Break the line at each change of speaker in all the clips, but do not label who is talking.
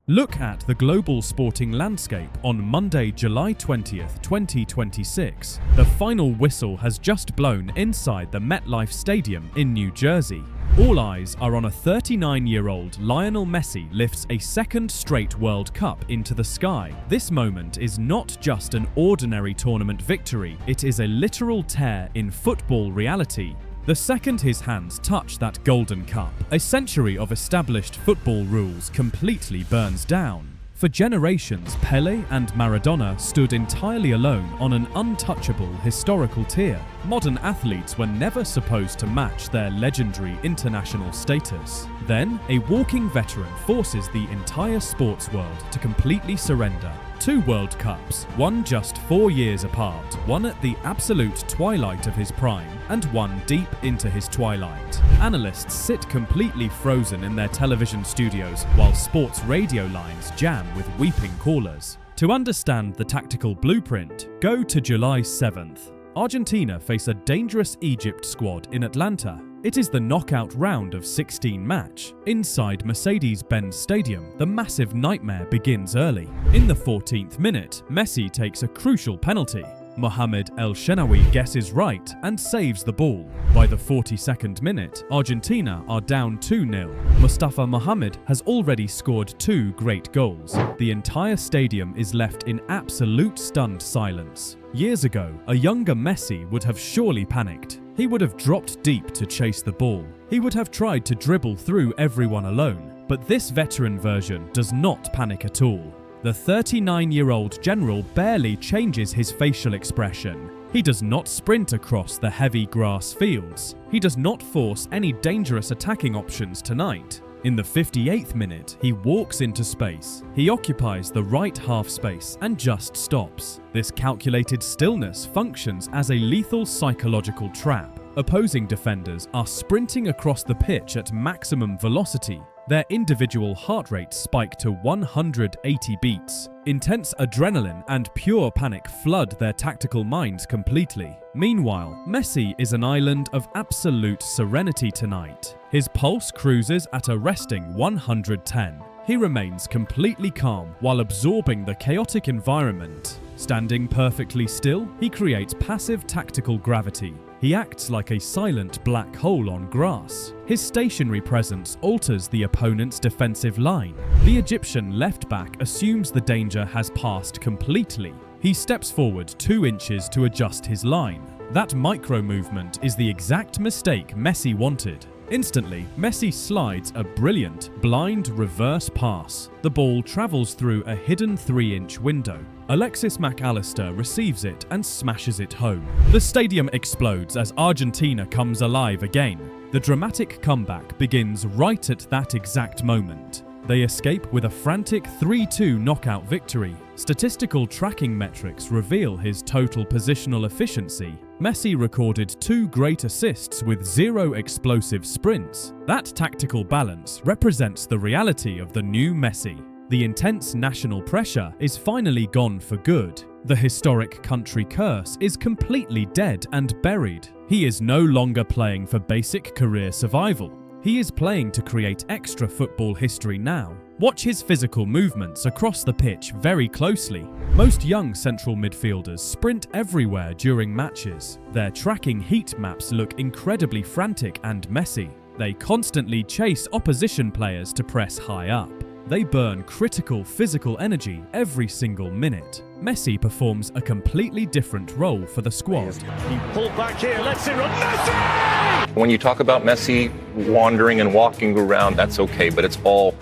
Look at the global sporting landscape on Monday, July 20th, 2026. The final whistle has just blown inside the MetLife Stadium in New Jersey. All eyes are on a 39-year-old Lionel Messi lifts a second straight World Cup into the sky. This moment is not just an ordinary tournament victory, it is a literal tear in football reality. The second his hands touch that golden cup, a century of established football rules completely burns down. For generations, Pelé and Maradona stood entirely alone on an untouchable historical tier. Modern athletes were never supposed to match their legendary international status. Then, a walking veteran forces the entire sports world to completely surrender. 2 World Cups, one just 4 years apart, one at the absolute twilight of his prime, and one deep into his twilight. Analysts sit completely frozen in their television studios while sports radio lines jam with weeping callers. To understand the tactical blueprint, go to July 7th. Argentina face a dangerous Egypt squad in Atlanta. It is the knockout round of 16 match. Inside Mercedes-Benz Stadium, the massive nightmare begins early. In the 14th minute, Messi takes a crucial penalty. Mohamed El Shenawi guesses right and saves the ball. By the 42nd minute, Argentina are down 2-0. Mustafa Mohamed has already scored 2 great goals. The entire stadium is left in absolute stunned silence. Years ago, a younger Messi would have surely panicked. He would have dropped deep to chase the ball. He would have tried to dribble through everyone alone. But this veteran version does not panic at all. The 39-year-old general barely changes his facial expression. He does not sprint across the heavy grass fields. He does not force any dangerous attacking options tonight. In the 58th minute, he walks into space. He occupies the right half space and just stops. This calculated stillness functions as a lethal psychological trap. Opposing defenders are sprinting across the pitch at maximum velocity. Their individual heart rates spike to 180 beats. Intense adrenaline and pure panic flood their tactical minds completely. Meanwhile, Messi is an island of absolute serenity tonight. His pulse cruises at a resting 110. He remains completely calm while absorbing the chaotic environment. Standing perfectly still, he creates passive tactical gravity. He acts like a silent black hole on grass. His stationary presence alters the opponent's defensive line. The Egyptian left-back assumes the danger has passed completely. He steps forward 2 inches to adjust his line. That micro-movement is the exact mistake Messi wanted. Instantly, Messi slides a brilliant, blind reverse pass. The ball travels through a hidden 3-inch window. Alexis Mac Allister receives it and smashes it home. The stadium explodes as Argentina comes alive again. The dramatic comeback begins right at that exact moment. They escape with a frantic 3-2 knockout victory. Statistical tracking metrics reveal his total positional efficiency. Messi recorded 2 great assists with 0 explosive sprints. That tactical balance represents the reality of the new Messi. The intense national pressure is finally gone for good. The historic country curse is completely dead and buried. He is no longer playing for basic career survival. He is playing to create extra football history now. Watch his physical movements across the pitch very closely. Most young central midfielders sprint everywhere during matches. Their tracking heat maps look incredibly frantic and messy. They constantly chase opposition players to press high up. They burn critical physical energy every single minute. Messi performs a completely different role for the squad.
He pulled back here, lets it run. Messi!
When you talk about Messi wandering and walking around, that's okay, but it's all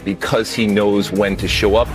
because he knows when to show up.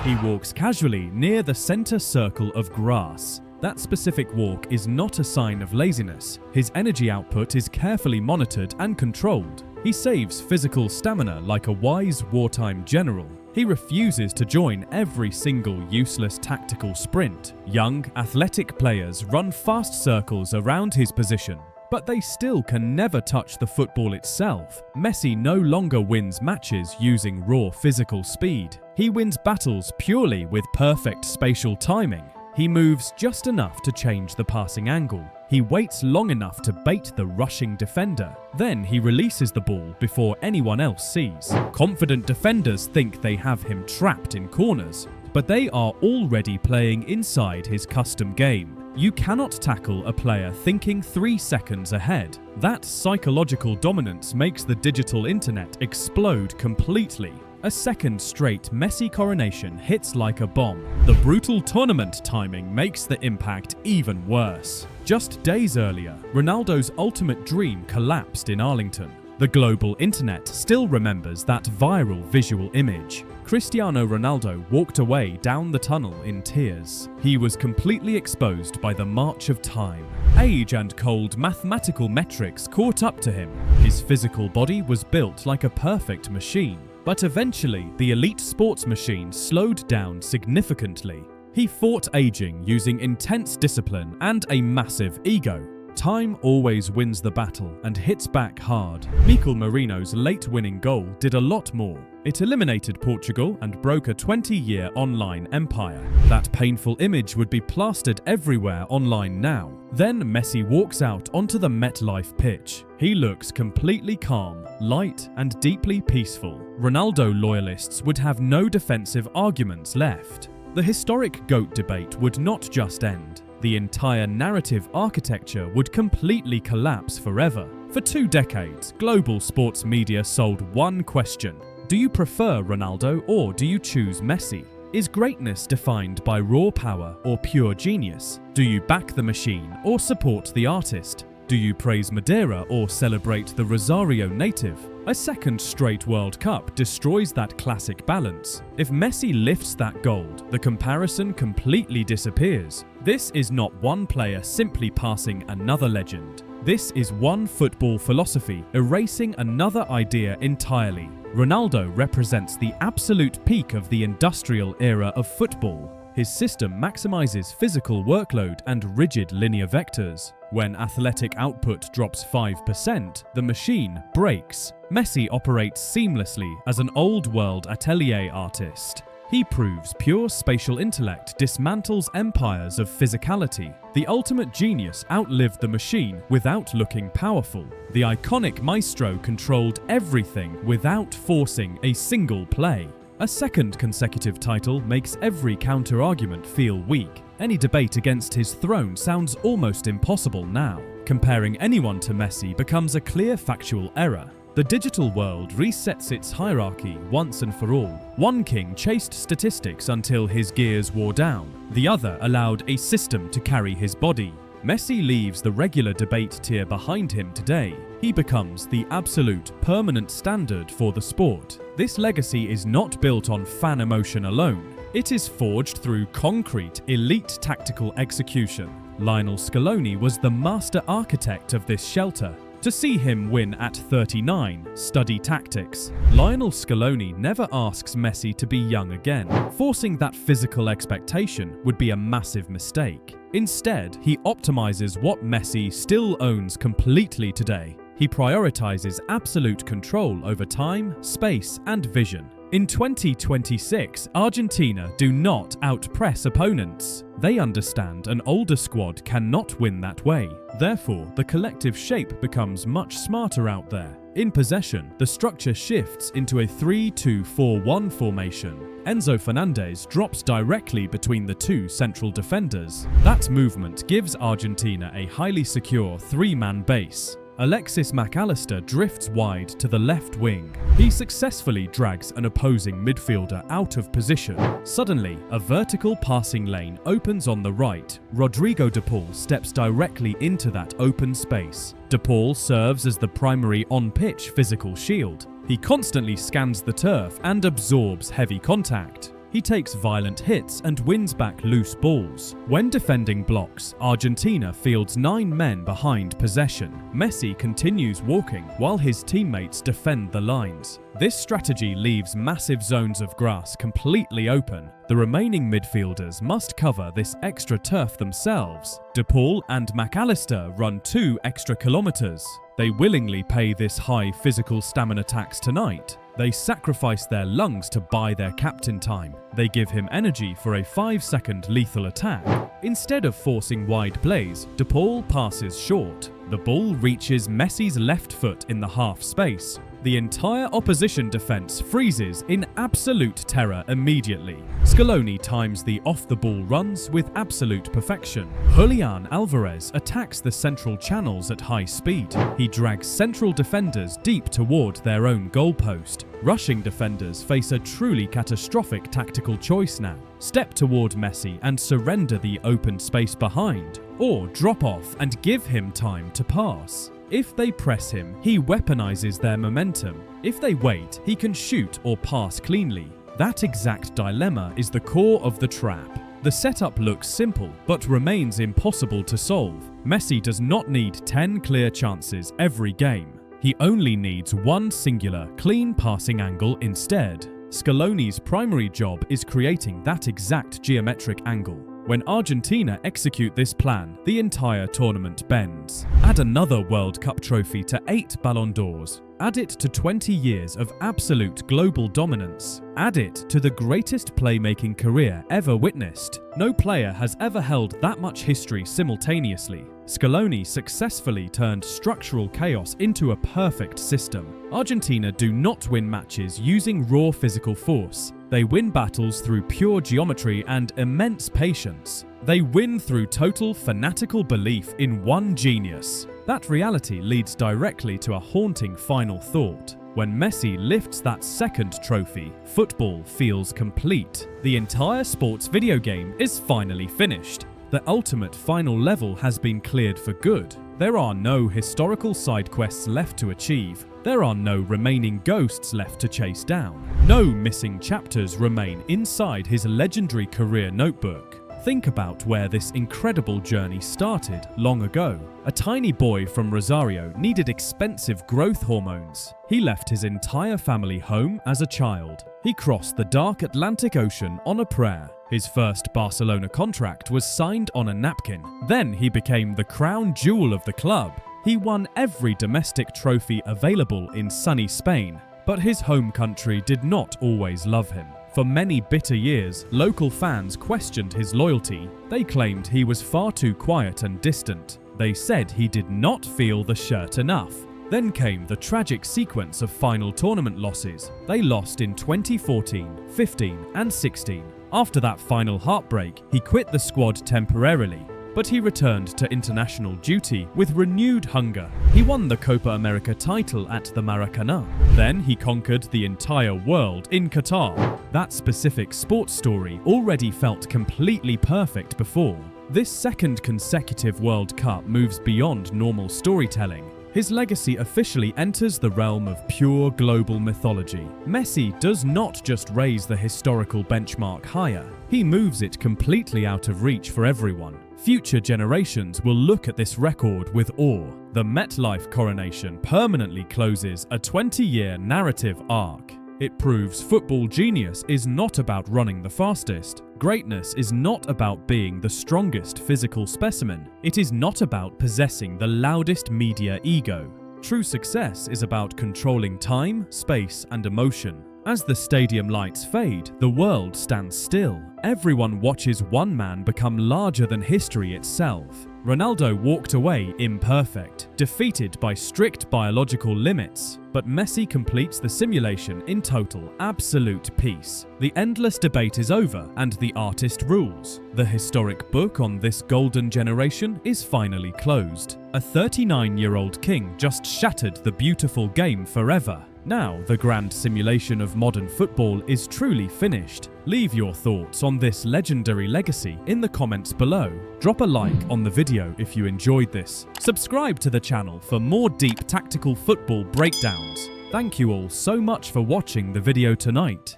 He walks casually near the center circle of grass. That specific walk is not a sign of laziness. His energy output is carefully monitored and controlled. He saves physical stamina like a wise wartime general. He refuses to join every single useless tactical sprint. Young, athletic players run fast circles around his position, but they still can never touch the football itself. Messi no longer wins matches using raw physical speed. He wins battles purely with perfect spatial timing. He moves just enough to change the passing angle. He waits long enough to bait the rushing defender. Then he releases the ball before anyone else sees. Confident defenders think they have him trapped in corners, but they are already playing inside his custom game. You cannot tackle a player thinking 3 seconds ahead. That psychological dominance makes the digital internet explode completely. A second straight Messi coronation hits like a bomb. The brutal tournament timing makes the impact even worse. Just days earlier, Ronaldo's ultimate dream collapsed in Arlington. The global internet still remembers that viral visual image. Cristiano Ronaldo walked away down the tunnel in tears. He was completely exposed by the march of time. Age and cold mathematical metrics caught up to him. His physical body was built like a perfect machine. But eventually, the elite sports machine slowed down significantly. He fought aging using intense discipline and a massive ego. Time always wins the battle and hits back hard. Mikel Merino's late winning goal did a lot more. It eliminated Portugal and broke a 20-year online empire. That painful image would be plastered everywhere online now. Then Messi walks out onto the MetLife pitch. He looks completely calm, light, and deeply peaceful. Ronaldo loyalists would have no defensive arguments left. The historic GOAT debate would not just end. The entire narrative architecture would completely collapse forever. For 2 decades, global sports media sold one question: do you prefer Ronaldo or do you choose Messi? Is greatness defined by raw power or pure genius? Do you back the machine or support the artist? Do you praise Madeira or celebrate the Rosario native? A second straight World Cup destroys that classic balance. If Messi lifts that gold, the comparison completely disappears. This is not one player simply passing another legend. This is one football philosophy erasing another idea entirely. Ronaldo represents the absolute peak of the industrial era of football. His system maximizes physical workload and rigid linear vectors. When athletic output drops 5%, the machine breaks. Messi operates seamlessly as an old-world atelier artist. He proves pure spatial intellect dismantles empires of physicality. The ultimate genius outlived the machine without looking powerful. The iconic maestro controlled everything without forcing a single play. A second consecutive title makes every counter-argument feel weak. Any debate against his throne sounds almost impossible now. Comparing anyone to Messi becomes a clear factual error. The digital world resets its hierarchy once and for all. One king chased statistics until his gears wore down. The other allowed a system to carry his body. Messi leaves the regular debate tier behind him today. He becomes the absolute, permanent standard for the sport. This legacy is not built on fan emotion alone. It is forged through concrete, elite tactical execution. Lionel Scaloni was the master architect of this shelter. To see him win at 39, study tactics. Lionel Scaloni never asks Messi to be young again. Forcing that physical expectation would be a massive mistake. Instead, he optimizes what Messi still owns completely today. He prioritizes absolute control over time, space, and vision. In 2026, Argentina do not outpress opponents. They understand an older squad cannot win that way. Therefore, the collective shape becomes much smarter out there. In possession, the structure shifts into a 3-2-4-1 formation. Enzo Fernandez drops directly between the two central defenders. That movement gives Argentina a highly secure 3-man base. Alexis Mac Allister drifts wide to the left wing. He successfully drags an opposing midfielder out of position. Suddenly, a vertical passing lane opens on the right. Rodrigo de Paul steps directly into that open space. De Paul serves as the primary on-pitch physical shield. He constantly scans the turf and absorbs heavy contact. He takes violent hits and wins back loose balls. When defending blocks, Argentina fields 9 men behind possession. Messi continues walking while his teammates defend the lines. This strategy leaves massive zones of grass completely open. The remaining midfielders must cover this extra turf themselves. De Paul and Mac Allister run 2 extra kilometers. They willingly pay this high physical stamina tax tonight. They sacrifice their lungs to buy their captain time. They give him energy for a 5-second lethal attack. Instead of forcing wide plays, De Paul passes short. The ball reaches Messi's left foot in the half space. The entire opposition defense freezes in absolute terror immediately. Scaloni times the off-the-ball runs with absolute perfection. Julian Alvarez attacks the central channels at high speed. He drags central defenders deep toward their own goalpost. Rushing defenders face a truly catastrophic tactical choice now. Step toward Messi and surrender the open space behind, or drop off and give him time to pass. If they press him, he weaponizes their momentum. If they wait, he can shoot or pass cleanly. That exact dilemma is the core of the trap. The setup looks simple, but remains impossible to solve. Messi does not need 10 clear chances every game. He only needs one singular, clean passing angle instead. Scaloni's primary job is creating that exact geometric angle. When Argentina execute this plan, the entire tournament bends. Add another World Cup trophy to 8 Ballon d'Ors. Add it to 20 years of absolute global dominance. Add it to the greatest playmaking career ever witnessed. No player has ever held that much history simultaneously. Scaloni successfully turned structural chaos into a perfect system. Argentina do not win matches using raw physical force. They win battles through pure geometry and immense patience. They win through total fanatical belief in one genius. That reality leads directly to a haunting final thought. When Messi lifts that second trophy, football feels complete. The entire sports video game is finally finished. The ultimate final level has been cleared for good. There are no historical side quests left to achieve. There are no remaining ghosts left to chase down. No missing chapters remain inside his legendary career notebook. Think about where this incredible journey started long ago. A tiny boy from Rosario needed expensive growth hormones. He left his entire family home as a child. He crossed the dark Atlantic Ocean on a prayer. His first Barcelona contract was signed on a napkin. Then he became the crown jewel of the club. He won every domestic trophy available in sunny Spain, but his home country did not always love him. For many bitter years, local fans questioned his loyalty. They claimed he was far too quiet and distant. They said he did not feel the shirt enough. Then came the tragic sequence of final tournament losses. They lost in 2014, 15, and 16. After that final heartbreak, he quit the squad temporarily, but he returned to international duty with renewed hunger. He won the Copa America title at the Maracanã. Then he conquered the entire world in Qatar. That specific sports story already felt completely perfect before. This second consecutive World Cup moves beyond normal storytelling. His legacy officially enters the realm of pure global mythology. Messi does not just raise the historical benchmark higher, he moves it completely out of reach for everyone. Future generations will look at this record with awe. The MetLife coronation permanently closes a 20-year narrative arc. It proves football genius is not about running the fastest. Greatness is not about being the strongest physical specimen. It is not about possessing the loudest media ego. True success is about controlling time, space, and emotion. As the stadium lights fade, the world stands still. Everyone watches one man become larger than history itself. Ronaldo walked away imperfect, defeated by strict biological limits, but Messi completes the simulation in total, absolute peace. The endless debate is over and the artist rules. The historic book on this golden generation is finally closed. A 39-year-old king just shattered the beautiful game forever. Now, the grand simulation of modern football is truly finished. Leave your thoughts on this legendary legacy in the comments below. Drop a like on the video if you enjoyed this. Subscribe to the channel for more deep tactical football breakdowns. Thank you all so much for watching the video tonight.